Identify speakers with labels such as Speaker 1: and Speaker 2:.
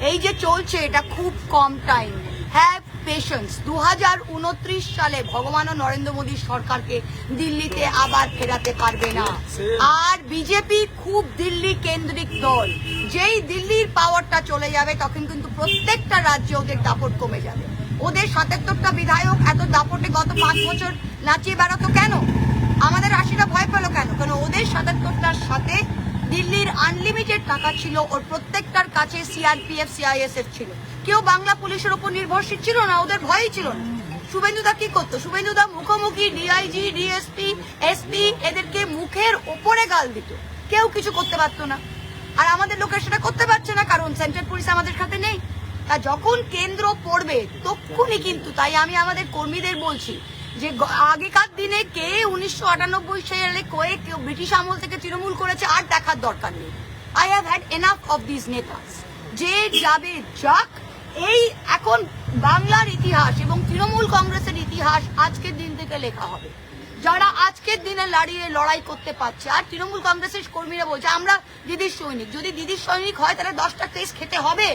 Speaker 1: এই যে চলছে এটা খুব কম টাইম। Have patience. 2029 সালে ভগবানও নরেন্দ্র মোদীর সরকারকে দিল্লিতে আবার ফেরাতে পারবে না। আর বিজেপি খুব দিল্লি কেন্দ্রিক দল, যেই দিল্লির পাওয়ারটা চলে যাবে তখন কিন্তু প্রত্যেকটা রাজ্যে ওদের দাপট কমে যাবে। ওদের 77টা বিধায়ক এত দাপটে গত 5 বছর নাচিয়ে বেড়াতো কেন? আমাদের আশিটা ভয় পেল কেন? কারণ ওদের 77টার সাথে দিল্লির আনলিমিটেড টাকা ছিল, ওর প্রত্যেকটার কাছে সিআরপিএফ সিআইএসএফ ছিল। কেউ বাংলা পুলিশের উপর নির্ভরশীল ছিল না, ওদের ভয়ই ছিল না। শুভেন্দুদা কি করতো? শুভেন্দুদা মুখোমুখি ডিআইজি ডিএসপি এসপি এদেরকে মুখের ওপরে গাল দিত, কেউ কিছু করতে পারতো না। আর আমাদের লোকের সেটা করতে পারছে না, কারণ সেন্ট্রাল পুলিশ আমাদের খাতে নেই। তা যখন কেন্দ্র পড়বে তখনই কিন্তু, তাই আমি আমাদের কর্মীদের বলছি যে আগেকার দিনে কে 1998 সালে কেউ ব্রিটিশ আমল থেকে তৃণমূল করেছে আর দেখার দরকার নেই। I have had enough of this netas. যে যাবে যাক, এই এখন বাংলার ইতিহাস এবং তৃণমূল কংগ্রেসের ইতিহাস আজকের দিন থেকে লেখা হবে। যারা আজকের দিনে লড়াই করতে পারছে, আর তৃণমূল কংগ্রেসের কর্মীরা বলছে আমরা দিদির সৈনিক। যদি দিদির সৈনিক হয় তাহলে 10টা কেস খেতে হবে।